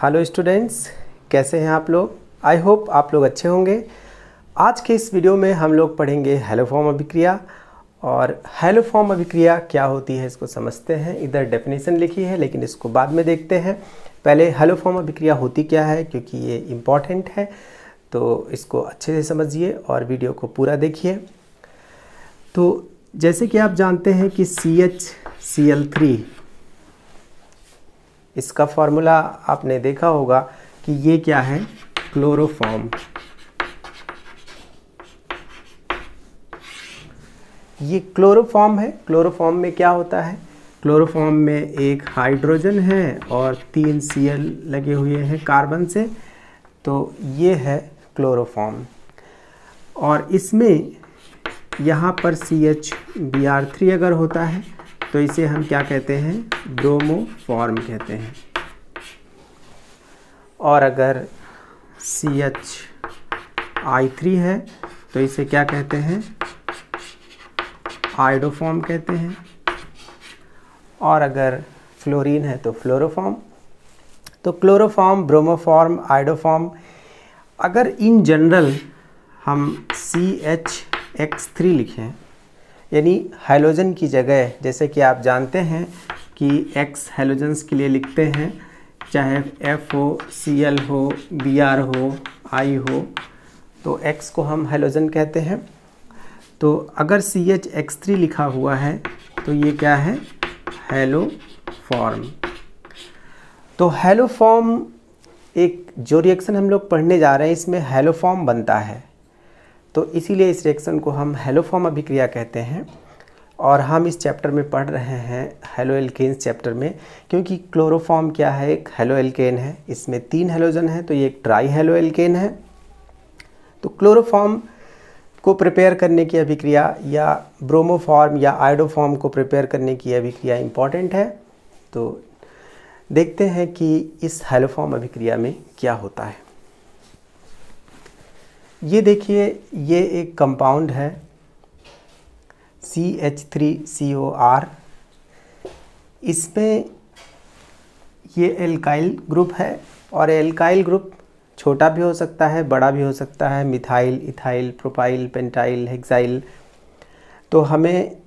Hello students, कैसे हैं आप लोग। आई होप आप लोग अच्छे होंगे। आज के इस वीडियो में हम लोग पढ़ेंगे हैलोफॉर्म अभिक्रिया। और हैलोफॉर्म अभिक्रिया क्या होती है इसको समझते हैं। इधर डेफिनेशन लिखी है लेकिन इसको बाद में देखते हैं। पहले हैलोफॉर्म अभिक्रिया होती क्या है, क्योंकि ये इम्पॉर्टेंट है, तो इसको अच्छे से समझिए और वीडियो को पूरा देखिए। तो जैसे कि आप जानते हैं कि CHCl3, इसका फॉर्मूला आपने देखा होगा कि ये क्या है, क्लोरोफॉर्म। ये क्लोरोफॉर्म है। क्लोरोफॉर्म में क्या होता है, क्लोरोफॉर्म में एक हाइड्रोजन है और 3 Cl लगे हुए हैं कार्बन से, तो ये है क्लोरोफॉर्म। और इसमें यहाँ पर CHBr3 अगर होता है तो इसे हम क्या कहते हैं, ब्रोमोफॉर्म कहते हैं। और अगर CHI3 है तो इसे क्या कहते हैं, आयोडोफॉर्म कहते हैं। और अगर फ्लोरीन है तो फ्लोरोफॉर्म। तो क्लोरोफॉर्म, ब्रोमोफॉर्म, आयोडोफॉर्म। अगर इन जनरल हम CHX3 लिखें, यानी हैलोजन की जगह, जैसे कि आप जानते हैं कि X हैलोजन्स के लिए लिखते हैं, चाहे F हो, Cl हो, Br हो, I हो, तो X को हम हैलोजन कहते हैं। तो अगर CHX3 लिखा हुआ है तो ये क्या है, हैलोफॉर्म। तो हैलोफॉर्म एक जो रिएक्शन हम लोग पढ़ने जा रहे हैं, इसमें हैलोफॉर्म बनता है, तो इसीलिए इस रिएक्शन को हम हैलोफॉर्म अभिक्रिया कहते हैं। और हम इस चैप्टर में पढ़ रहे हैं हैलोएल्केन्स चैप्टर में, क्योंकि क्लोरोफॉर्म क्या है, एक हैलोएल्केन है। इसमें 3 हैलोजन है तो ये एक ट्राई हैलोएल्केन है। तो क्लोरोफॉर्म को प्रिपेयर करने की अभिक्रिया या ब्रोमोफॉर्म या आयोडोफॉर्म को प्रिपेयर करने की अभिक्रिया इम्पॉर्टेंट है। तो देखते हैं कि इस हैलोफॉर्म अभिक्रिया में क्या होता है। ये देखिए, ये एक कंपाउंड है CH3COR। इसमें ये एल्काइल ग्रुप है, और एल्काइल ग्रुप छोटा भी हो सकता है, बड़ा भी हो सकता है, methyl, ethyl, propyl, pentyl, hexyl. तो हमें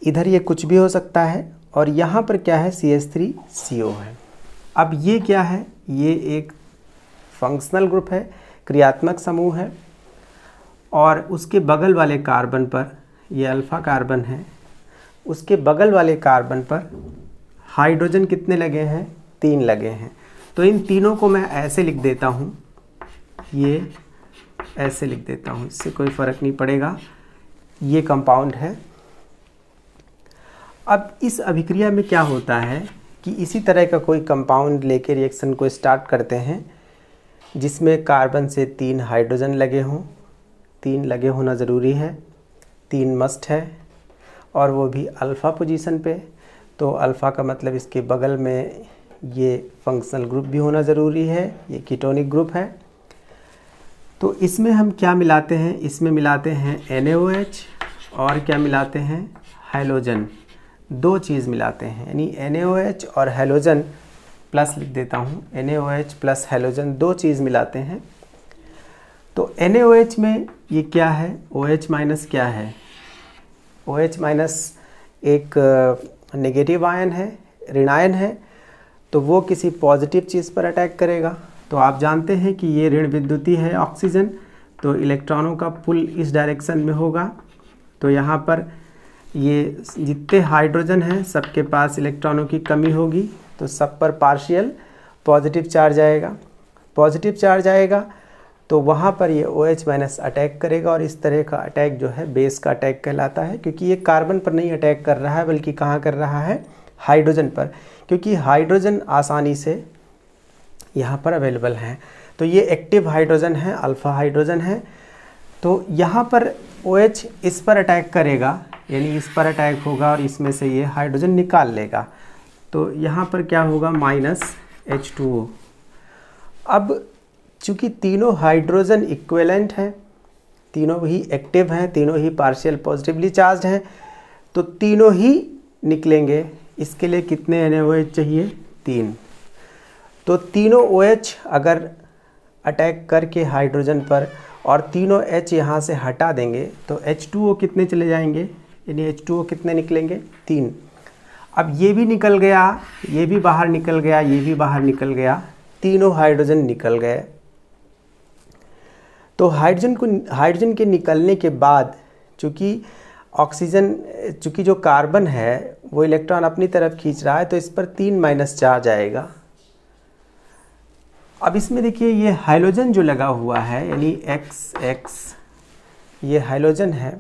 इधर ये कुछ भी हो सकता है। और यहाँ पर क्या है, CH3CO है। अब ये क्या है, ये एक फंक्शनल ग्रुप है, क्रियात्मक समूह है। और उसके बगल वाले कार्बन पर, ये अल्फा कार्बन है, उसके बगल वाले कार्बन पर हाइड्रोजन कितने लगे हैं, 3 लगे हैं। तो इन तीनों को मैं ऐसे लिख देता हूँ, ये ऐसे लिख देता हूँ, इससे कोई फ़र्क नहीं पड़ेगा। ये कंपाउंड है। अब इस अभिक्रिया में क्या होता है कि इसी तरह का कोई कंपाउंड लेके रिएक्शन को स्टार्ट करते हैं, जिसमें कार्बन से 3 हाइड्रोजन लगे हों। 3 लगे होना ज़रूरी है, 3 मस्ट है, और वो भी अल्फ़ा पोजीशन पे। तो अल्फ़ा का मतलब इसके बगल में ये फंक्शनल ग्रुप भी होना ज़रूरी है, ये कीटोनिक ग्रुप है। तो इसमें हम क्या मिलाते हैं, इसमें मिलाते हैं NaOH, और क्या मिलाते हैं, हैलोजन। 2 चीज़ मिलाते हैं, यानी NaOH और हैलोजन प्लस लिख देता हूँ, NaOH प्लस हैलोजन 2 चीज़ मिलाते हैं। तो NaOH में ये क्या है, OH माइनस क्या है, OH माइनस एक नेगेटिव आयन है, ऋणायन है, तो वो किसी पॉजिटिव चीज़ पर अटैक करेगा। तो आप जानते हैं कि ये ऋण विद्युती है ऑक्सीजन, तो इलेक्ट्रॉनों का पुल इस डायरेक्शन में होगा। तो यहाँ पर ये जितने हाइड्रोजन हैं सबके पास इलेक्ट्रॉनों की कमी होगी, तो सब पर पार्शियल पॉजिटिव चार्ज आएगा। पॉजिटिव चार्ज आएगा तो वहाँ पर ये OH माइनस अटैक करेगा, और इस तरह का अटैक जो है बेस का अटैक कहलाता है, क्योंकि ये कार्बन पर नहीं अटैक कर रहा है बल्कि कहाँ कर रहा है, हाइड्रोजन पर, क्योंकि हाइड्रोजन आसानी से यहाँ पर अवेलेबल हैं। तो ये एक्टिव हाइड्रोजन है, अल्फ़ा हाइड्रोजन है। तो यहाँ पर OH इस पर अटैक करेगा, यानी इस पर अटैक होगा और इसमें से ये हाइड्रोजन निकाल लेगा। तो यहाँ पर क्या होगा, -H2O। अब चूँकि तीनों हाइड्रोजन इक्विवेलेंट हैं, तीनों ही एक्टिव हैं, तीनों ही पार्शियल पॉजिटिवली चार्ज हैं, तो तीनों ही निकलेंगे। इसके लिए कितने NaOH चाहिए, 3। तो तीनों OH अगर अटैक करके हाइड्रोजन पर और तीनों H यहाँ से हटा देंगे तो H2O कितने चले जाएंगे, यानी H2O कितने निकलेंगे, 3। अब ये भी निकल गया, ये भी बाहर निकल गया, ये भी बाहर निकल गया, तीनों हाइड्रोजन निकल गए। तो हाइड्रोजन के निकलने के बाद चूँकि जो कार्बन है वो इलेक्ट्रॉन अपनी तरफ खींच रहा है तो इस पर 3 माइनस चार्ज आएगा। अब इसमें देखिए ये हाइड्रोजन जो लगा हुआ है यानी XX ये हाइड्रोजन है,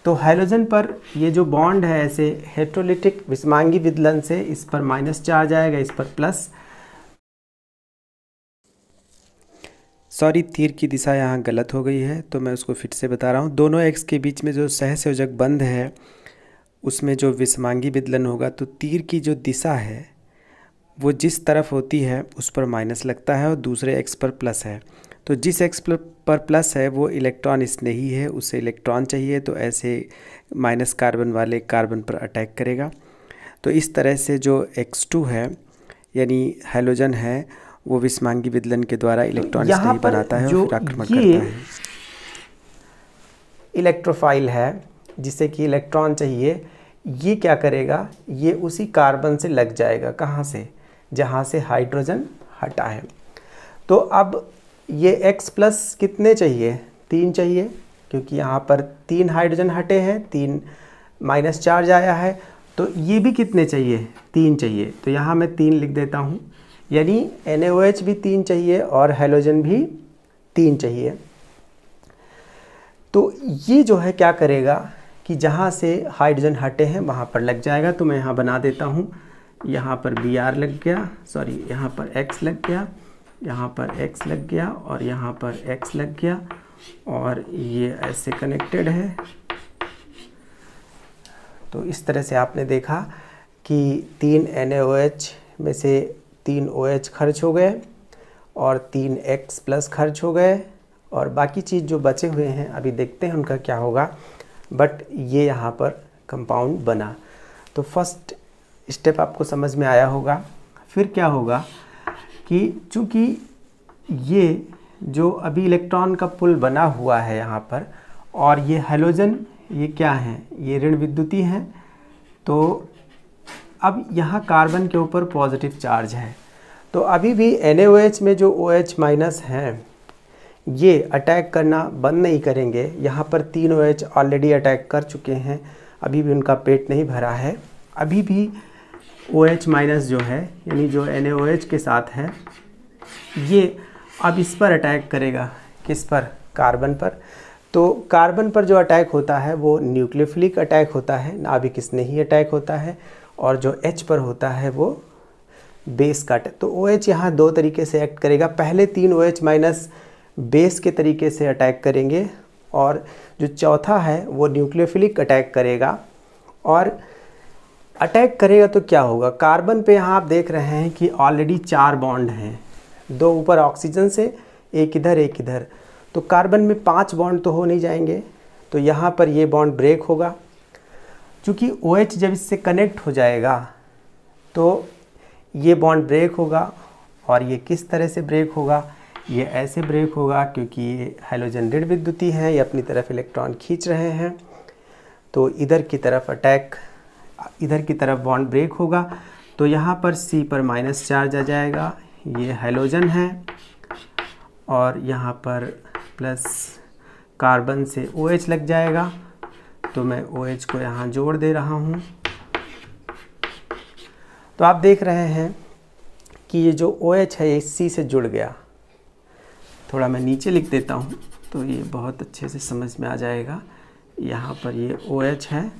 तो हाइड्रोजन पर ये जो बॉन्ड है ऐसे हेटेरोलिटिक विषमांगी विदलन से इस पर माइनस चार्ज आएगा, इस पर प्लस। सॉरी, तीर की दिशा यहाँ गलत हो गई है तो मैं उसको फिर से बता रहा हूँ। दोनों एक्स के बीच में जो सहसंयोजक बंध है उसमें जो विषमांगी विदलन होगा तो तीर की जो दिशा है वो जिस तरफ होती है उस पर माइनस लगता है और दूसरे एक्स पर प्लस है। तो जिस एक्स पर प्लस है वो इलेक्ट्रॉन स्नेही है, उसे इलेक्ट्रॉन चाहिए, तो ऐसे माइनस कार्बन वाले कार्बन पर अटैक करेगा। तो इस तरह से जो X2 है यानी हाइड्रोजन है वो विषमांगी विदलन के द्वारा इलेक्ट्रॉन स्नेही बनाता है और फिर आक्रमण करता है। इलेक्ट्रोफाइल है जिसे कि इलेक्ट्रॉन चाहिए, ये क्या करेगा, ये उसी कार्बन से लग जाएगा, कहाँ से, जहाँ से हाइड्रोजन हटा है। तो अब ये X प्लस कितने चाहिए, 3 चाहिए, क्योंकि यहाँ पर 3 हाइड्रोजन हटे हैं, 3 माइनस चार्ज आया है, तो ये भी कितने चाहिए, 3 चाहिए। तो यहाँ मैं 3 लिख देता हूँ, यानी NaOH भी 3 चाहिए और हाइड्रोजन भी 3 चाहिए। तो ये जो है क्या करेगा कि जहाँ से हाइड्रोजन हटे हैं वहाँ पर लग जाएगा। तो मैं यहाँ बना देता हूँ, यहाँ पर Br लग गया, सॉरी यहाँ पर X लग गया, यहाँ पर X लग गया और यहाँ पर X लग गया और ये ऐसे कनेक्टेड है। तो इस तरह से आपने देखा कि 3 NaOH में से 3 OH खर्च हो गए और 3 X प्लस खर्च हो गए और बाकी चीज़ जो बचे हुए हैं अभी देखते हैं उनका क्या होगा, बट ये यहाँ पर कंपाउंड बना। तो फर्स्ट स्टेप आपको समझ में आया होगा। फिर क्या होगा कि चूँकि ये जो अभी इलेक्ट्रॉन का पुल बना हुआ है यहाँ पर और ये हाइड्रोजन ये क्या है, ये ऋण विद्युती हैं, तो अब यहाँ कार्बन के ऊपर पॉजिटिव चार्ज है। तो अभी भी NaOH में जो OH माइनस हैं ये अटैक करना बंद नहीं करेंगे। यहाँ पर 3 OH ऑलरेडी अटैक कर चुके हैं, अभी भी उनका पेट नहीं भरा है। अभी भी OH माइनस जो है यानी जो NaOH के साथ है ये अब इस पर अटैक करेगा, किस पर, कार्बन पर। तो कार्बन पर जो अटैक होता है वो न्यूक्लियोफिलिक अटैक होता है, नाभिक स्नेही अटैक होता है, और जो H पर होता है वो बेस कट। तो OH यहाँ 2 तरीके से एक्ट करेगा। पहले 3 OH माइनस बेस के तरीके से अटैक करेंगे और जो चौथा है वो न्यूक्लियोफिलिक अटैक करेगा। और अटैक करेगा तो क्या होगा, कार्बन पे यहाँ आप देख रहे हैं कि ऑलरेडी 4 बॉन्ड हैं, 2 ऊपर ऑक्सीजन से, एक इधर एक इधर। तो कार्बन में 5 बॉन्ड तो हो नहीं जाएंगे, तो यहाँ पर ये बॉन्ड ब्रेक होगा। क्योंकि OH जब इससे कनेक्ट हो जाएगा तो ये बॉन्ड ब्रेक होगा और ये किस तरह से ब्रेक होगा, ये ऐसे ब्रेक होगा क्योंकि ये हाइड्रोजन ऋण विद्युती हैं, ये अपनी तरफ इलेक्ट्रॉन खींच रहे हैं। तो इधर की तरफ अटैक, इधर की तरफ बॉन्ड ब्रेक होगा तो यहाँ पर C पर माइनस चार्ज आ जाएगा, ये हाइड्रोजन है, और यहाँ पर प्लस कार्बन से OH लग जाएगा। तो मैं OH को यहाँ जोड़ दे रहा हूँ। तो आप देख रहे हैं कि ये जो OH है ये C से जुड़ गया। थोड़ा मैं नीचे लिख देता हूँ तो ये बहुत अच्छे से समझ में आ जाएगा। यहाँ पर ये OH है,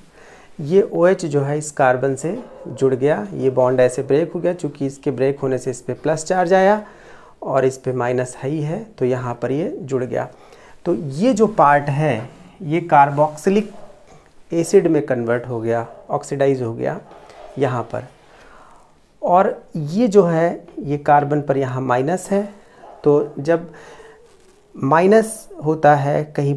ये OH जो है इस कार्बन से जुड़ गया, ये बॉन्ड ऐसे ब्रेक हो गया। चूँकि इसके ब्रेक होने से इस पर प्लस चार्ज आया और इस पे माइनस है ही है, तो यहाँ पर ये जुड़ गया। तो ये जो पार्ट है ये कार्बोक्सिलिक एसिड में कन्वर्ट हो गया, ऑक्सीडाइज हो गया यहाँ पर। और ये जो है ये कार्बन पर यहाँ माइनस है, तो जब माइनस होता है कहीं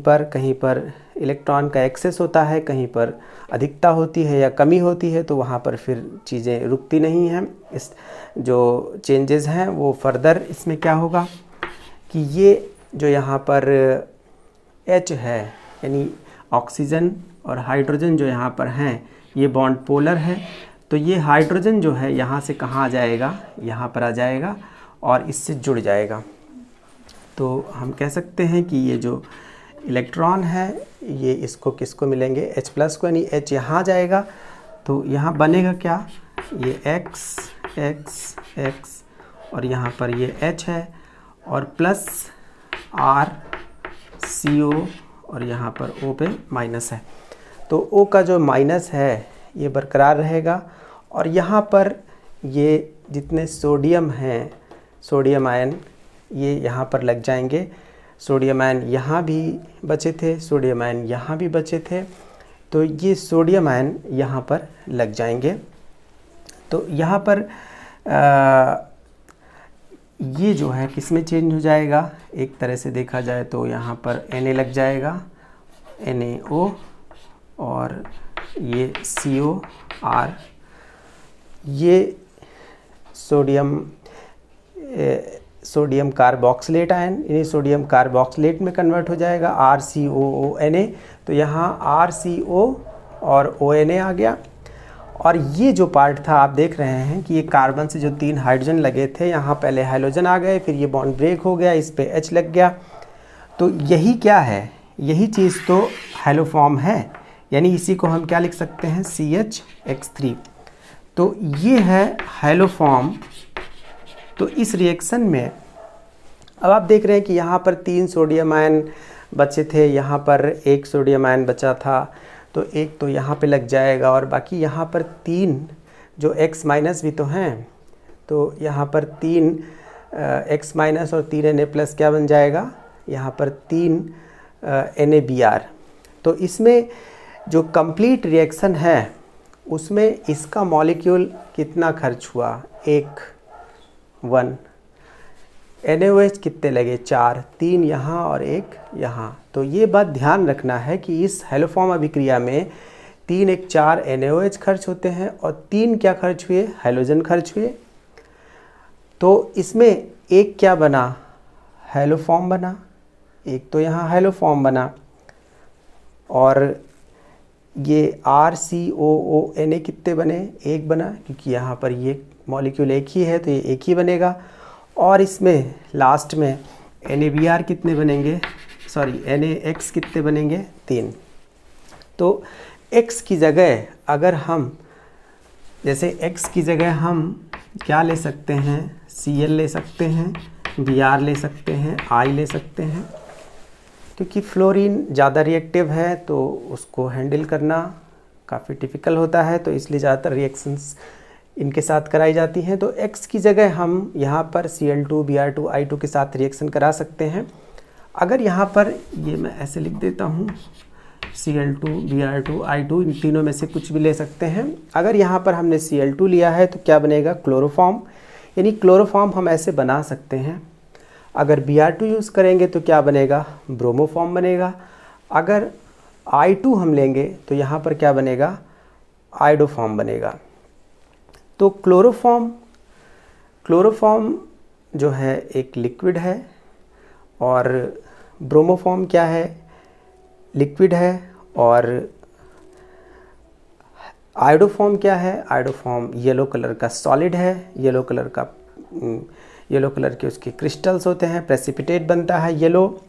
पर इलेक्ट्रॉन का एक्सेस होता है, कहीं पर अधिकता होती है या कमी होती है, तो वहाँ पर फिर चीज़ें रुकती नहीं हैं। इस जो चेंजेस हैं वो फर्दर इसमें क्या होगा कि ये जो यहाँ पर H है, यानी ऑक्सीजन और हाइड्रोजन जो यहाँ पर हैं, ये बॉन्ड पोलर है, तो ये हाइड्रोजन जो है यहाँ से कहाँ आ जाएगा, यहाँ पर आ जाएगा और इससे जुड़ जाएगा। तो हम कह सकते हैं कि ये जो इलेक्ट्रॉन है ये इसको किसको मिलेंगे, H+ को, यानी H यहाँ जाएगा तो यहाँ बनेगा क्या, ये X X X और यहाँ पर ये H है और प्लस R CO और यहाँ पर O पे माइनस है। तो O का जो माइनस है ये बरकरार रहेगा और यहाँ पर ये जितने सोडियम हैं, सोडियम आयन, ये यहाँ पर लग जाएंगे। सोडियम आयन यहाँ भी बचे थे, सोडियम आयन यहाँ भी बचे थे, तो ये सोडियम आयन यहाँ पर लग जाएंगे। तो यहाँ पर ये जो है किस में चेंज हो जाएगा, एक तरह से देखा जाए तो यहाँ पर Na लग जाएगा, NaO, और ये COR, ये सोडियम कार्बोक्सिलेट आयन, यानी सोडियम कार्बोक्सिलेट में कन्वर्ट हो जाएगा, RCOONA, तो यहाँ RCO और ONA आ गया। और ये जो पार्ट था आप देख रहे हैं कि ये कार्बन से जो 3 हाइड्रोजन लगे थे, यहाँ पहले हाइड्रोजन आ गए, फिर ये बॉन्ड ब्रेक हो गया, इस पे H लग गया। तो यही क्या है, यही चीज़ तो हैलोफॉर्म है, यानी इसी को हम क्या लिख सकते हैं, CH(X3). तो ये है हैलोफॉर्म। तो इस रिएक्शन में अब आप देख रहे हैं कि यहाँ पर 3 सोडियम आयन बचे थे, यहाँ पर 1 सोडियम आयन बचा था, तो एक तो यहाँ पे लग जाएगा और बाकी यहाँ पर 3 जो X- भी तो हैं, तो यहाँ पर 3 X- और 3 Na+ क्या बन जाएगा, यहाँ पर 3 NaBr। तो इसमें जो कंप्लीट रिएक्शन है उसमें इसका मॉलिक्यूल कितना खर्च हुआ, 1 NaOH कितने लगे, 4, 3 यहाँ और 1 यहाँ। तो ये बात ध्यान रखना है कि इस हैलोफॉर्म अभिक्रिया में 3 1 4 NaOH खर्च होते हैं और 3 क्या खर्च हुए, हैलोजन खर्च हुए। तो इसमें एक क्या बना, हैलोफॉर्म बना, एक तो यहाँ हैलोफॉर्म बना, और ये RCOONA कितने बने, 1 बना, क्योंकि यहाँ पर ये मॉलिक्यूल एक ही है तो ये एक ही बनेगा। और इसमें लास्ट में NaBr कितने बनेंगे, सॉरी NaX कितने बनेंगे, 3। तो X की जगह अगर हम, जैसे X की जगह हम क्या ले सकते हैं, Cl ले सकते हैं, Br ले सकते हैं, I ले सकते हैं, क्योंकि फ्लोरीन ज़्यादा रिएक्टिव है तो उसको हैंडल करना काफ़ी डिफ़िकल्ट होता है, तो इसलिए ज़्यादातर रिएक्शंस इनके साथ कराई जाती हैं। तो X की जगह हम यहाँ पर Cl2 Br2 I2 के साथ रिएक्शन करा सकते हैं। अगर यहाँ पर ये मैं ऐसे लिख देता हूँ, Cl2 Br2 I2, इन तीनों में से कुछ भी ले सकते हैं। अगर यहाँ पर हमने Cl2 लिया है तो क्या बनेगा, क्लोरोफॉर्म, यानी क्लोरोफॉर्म हम ऐसे बना सकते हैं। अगर Br2 यूज़ करेंगे तो क्या बनेगा, ब्रोमोफॉर्म बनेगा। अगर I2 हम लेंगे तो यहाँ पर क्या बनेगा, आइडोफॉर्म बनेगा। तो क्लोरोफॉर्म जो है एक लिक्विड है और ब्रोमोफॉर्म क्या है, लिक्विड है, और आइडोफॉर्म क्या है, आइडोफॉर्म येलो कलर का सॉलिड है, येलो कलर के उसके क्रिस्टल्स होते हैं, प्रेसिपिटेट बनता है येलो।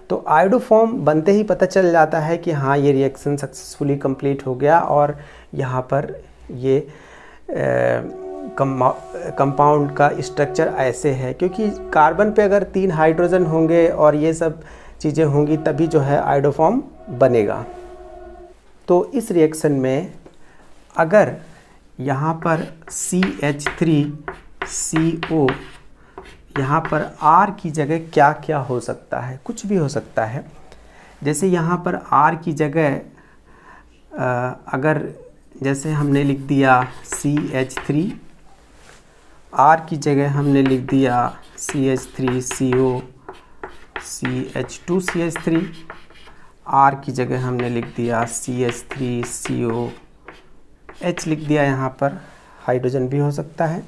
तो आइडोफॉर्म बनते ही पता चल जाता है कि हाँ ये रिएक्शन सक्सेसफुली कंप्लीट हो गया और यहाँ पर ये कंपाउंड का स्ट्रक्चर ऐसे है, क्योंकि कार्बन पे अगर 3 हाइड्रोजन होंगे और ये सब चीज़ें होंगी तभी जो है आइडोफॉर्म बनेगा। तो इस रिएक्शन में अगर यहाँ पर CH3CO, यहाँ पर R की जगह क्या क्या हो सकता है, कुछ भी हो सकता है। जैसे यहाँ पर R की जगह अगर जैसे हमने लिख दिया CH3, R की जगह हमने लिख दिया CH3CO CH2CH3, R की जगह हमने लिख दिया CH3CO, H लिख दिया, यहाँ पर हाइड्रोजन भी हो सकता है,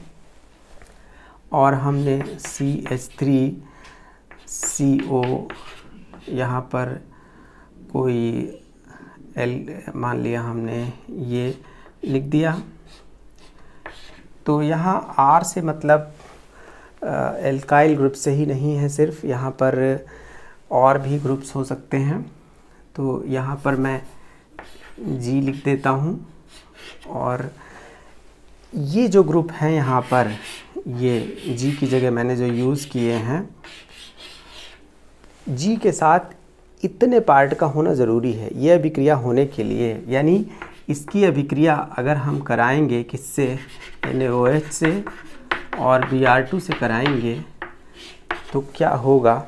और हमने CH3CO यहाँ पर कोई L मान लिया हमने, ये लिख दिया। तो यहाँ R से मतलब एल्काइल ग्रुप से ही नहीं है सिर्फ, यहाँ पर और भी ग्रुप्स हो सकते हैं। तो यहाँ पर मैं G लिख देता हूँ, और ये जो ग्रुप हैं यहाँ पर, ये G की जगह मैंने जो यूज़ किए हैं, G के साथ इतने पार्ट का होना ज़रूरी है ये अभिक्रिया होने के लिए। यानी इसकी अभिक्रिया अगर हम कराएंगे किससे, NaOH से और Br2 से कराएंगे तो क्या होगा।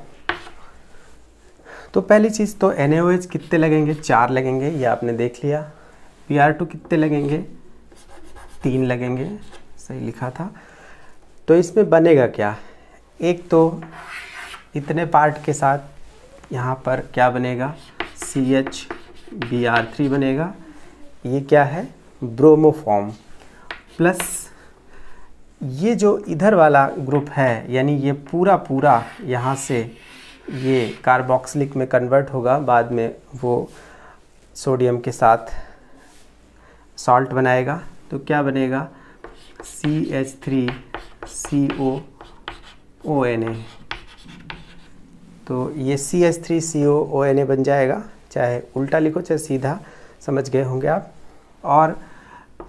तो पहली चीज़ तो NaOH कितने लगेंगे, 4 लगेंगे, ये आपने देख लिया। Br2 कितने लगेंगे, 3 लगेंगे, सही लिखा था। तो इसमें बनेगा क्या, एक तो इतने पार्ट के साथ यहाँ पर क्या बनेगा, CH Br3 बनेगा, ये क्या है, ब्रोमोफॉर्म, प्लस ये जो इधर वाला ग्रुप है, यानी ये पूरा पूरा यहाँ से ये कार्बोक्सिलिक में कन्वर्ट होगा, बाद में वो सोडियम के साथ सॉल्ट बनाएगा। तो क्या बनेगा, CH3COONA। तो ये CH3COONA बन जाएगा, चाहे उल्टा लिखो चाहे सीधा, समझ गए होंगे आप। और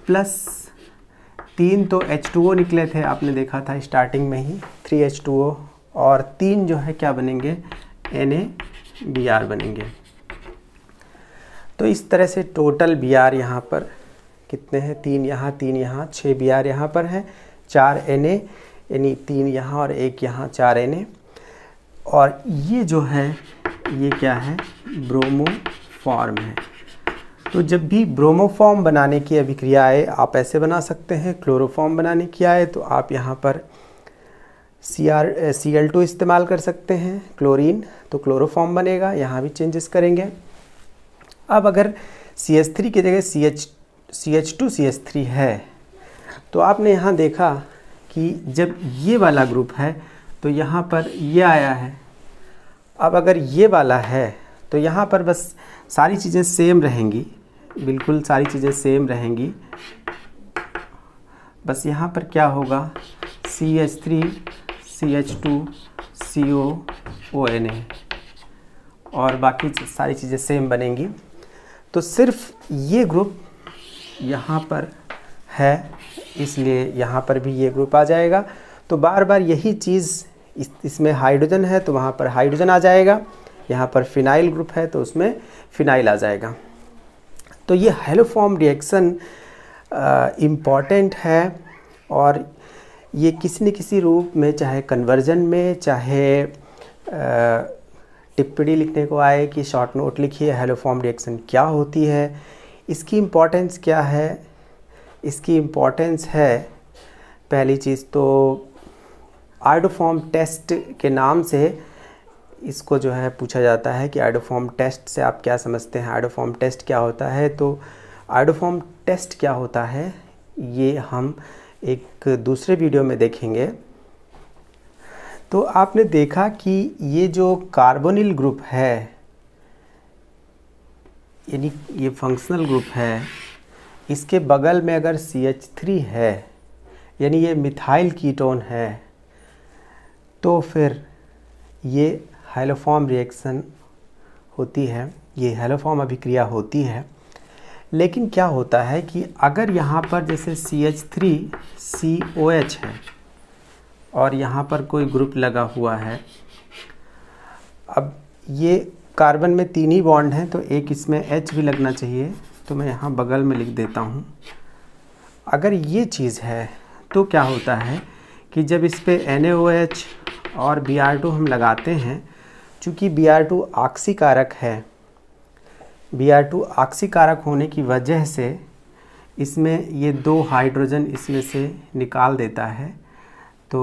प्लस 3 तो H2O निकले थे, आपने देखा था स्टार्टिंग में ही, 3H2O, और 3 जो है क्या बनेंगे, NaBr बनेंगे। तो इस तरह से टोटल Br यहाँ पर कितने हैं, 3 यहाँ 3 यहाँ, 6 Br यहाँ पर है, 4 Na, यानी 3 यहाँ और 1 यहाँ, 4 Na। और ये जो है ये क्या है, ब्रोमोफॉर्म है। तो जब भी ब्रोमोफॉर्म बनाने की अभिक्रिया आए आप ऐसे बना सकते हैं, क्लोरोफॉर्म बनाने की आए तो आप यहाँ पर Cl2 इस्तेमाल कर सकते हैं, क्लोरीन, तो क्लोरोफॉर्म बनेगा, यहाँ भी चेंजेस करेंगे। अब अगर CH3 की जगह CH2CH3 है, तो आपने यहाँ देखा कि जब ये वाला ग्रुप है तो यहाँ पर ये आया है। अब अगर ये वाला है तो यहाँ पर बस सारी चीज़ें सेम रहेंगी, बिल्कुल सारी चीज़ें सेम रहेंगी, बस यहाँ पर क्या होगा, CH3CH2COONA, और बाकी सारी चीज़ें सेम बनेंगी। तो सिर्फ ये ग्रुप यहाँ पर है, इसलिए यहाँ पर भी ये ग्रुप आ जाएगा। तो बार बार यही चीज़, इसमें हाइड्रोजन है तो वहाँ पर हाइड्रोजन आ जाएगा, यहाँ पर फिनाइल ग्रुप है तो उसमें फिनाइल आ जाएगा। तो ये हैलोफॉर्म रिएक्शन इम्पॉर्टेंट है, और ये किसी न किसी रूप में, चाहे कन्वर्जन में, चाहे टिप्पणी लिखने को आए कि शॉर्ट नोट लिखिए हैलोफॉर्म रिएक्शन क्या होती है, इसकी इम्पोर्टेंस क्या है। इसकी इम्पोर्टेंस है, पहली चीज़ तो आयोडोफॉर्म टेस्ट के नाम से इसको जो है पूछा जाता है कि आयोडोफॉर्म टेस्ट से आप क्या समझते हैं, आयोडोफॉर्म टेस्ट क्या होता है। तो आयोडोफॉर्म टेस्ट क्या होता है ये हम एक दूसरे वीडियो में देखेंगे। तो आपने देखा कि ये जो कार्बोनिल ग्रुप है, यानी ये फंक्शनल ग्रुप है, इसके बगल में अगर CH3 है, यानी ये मिथाइल कीटोन है, तो फिर ये हैलोफॉर्म रिएक्शन होती है, ये हैलोफॉर्म अभिक्रिया होती है। लेकिन क्या होता है कि अगर यहाँ पर जैसे CH3COH है और यहाँ पर कोई ग्रुप लगा हुआ है, अब ये कार्बन में 3 ही बॉन्ड हैं तो एक इसमें H भी लगना चाहिए, तो मैं यहाँ बगल में लिख देता हूँ। अगर ये चीज़ है तो क्या होता है कि जब इस पे NaOH और Br2 हम लगाते हैं, चूँकि Br2 ऑक्सीकारक है, Br2 ऑक्सीकारक होने की वजह से इसमें ये 2 हाइड्रोजन इसमें से निकाल देता है। तो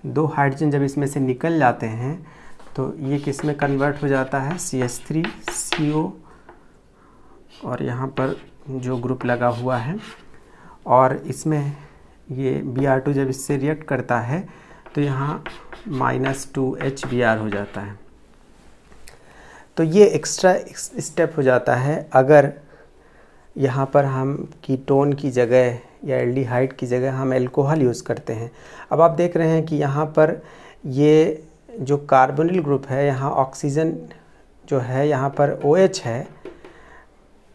2 हाइड्रोजन जब इसमें से निकल जाते हैं तो ये किस में कन्वर्ट हो जाता है, CH3CO CO और यहाँ पर जो ग्रुप लगा हुआ है, और इसमें ये Br2 जब इससे रिएक्ट करता है तो यहाँ -2HBr हो जाता है। तो ये एक्स्ट्रा स्टेप हो जाता है अगर यहाँ पर हम कीटोन की जगह या एल्डिहाइड की जगह हम अल्कोहल यूज़ करते हैं। अब आप देख रहे हैं कि यहाँ पर ये जो कार्बोनिल ग्रुप है, यहाँ ऑक्सीजन जो है यहाँ पर OH है,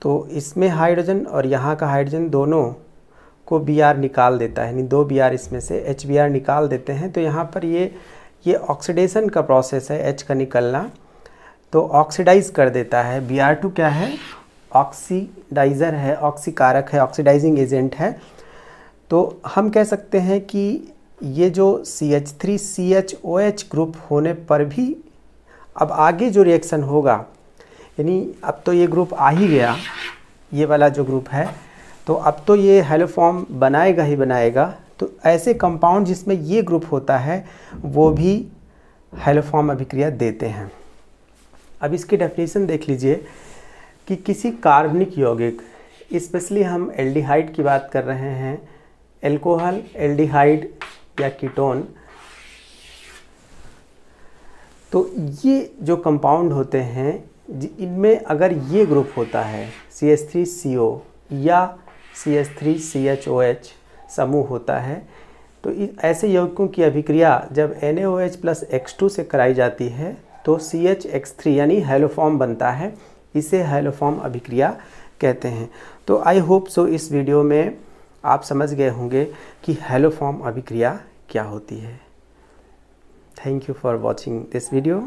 तो इसमें हाइड्रोजन और यहाँ का हाइड्रोजन दोनों को Br निकाल देता है, यानी 2 Br इसमें से HBr निकाल देते हैं। तो यहाँ पर ये ऑक्सीडेशन का प्रोसेस है, H का निकलना, तो ऑक्सीडाइज कर देता है। Br2 क्या है? ऑक्सीडाइज़र है, ऑक्सीकारक है, ऑक्सीडाइजिंग एजेंट है। तो हम कह सकते हैं कि ये जो CH3CHOH ग्रुप होने पर भी अब आगे जो रिएक्शन होगा, यानी अब तो ये ग्रुप आ ही गया, ये वाला जो ग्रुप है, तो अब तो ये हैलोफॉर्म बनाएगा ही बनाएगा। तो ऐसे कंपाउंड जिसमें ये ग्रुप होता है वो भी हैलोफॉर्म अभिक्रिया देते हैं। अब इसकी डेफिनेशन देख लीजिए कि किसी कार्बनिक यौगिक, स्पेशली हम एल्डिहाइड की बात कर रहे हैं, अल्कोहल, एल्डिहाइड या कीटोन, तो ये जो कंपाउंड होते हैं इनमें अगर ये ग्रुप होता है CH3CO या CH3CHOH समूह होता है, तो ऐसे यौगिकों की अभिक्रिया जब NaOH + X2 से कराई जाती है तो CHX3 यानी हैलोफॉर्म बनता है। इसे हैलोफॉर्म अभिक्रिया कहते हैं। तो आई होप सो इस वीडियो में आप समझ गए होंगे कि हैलोफॉर्म अभिक्रिया क्या होती है। Thank you for watching this video.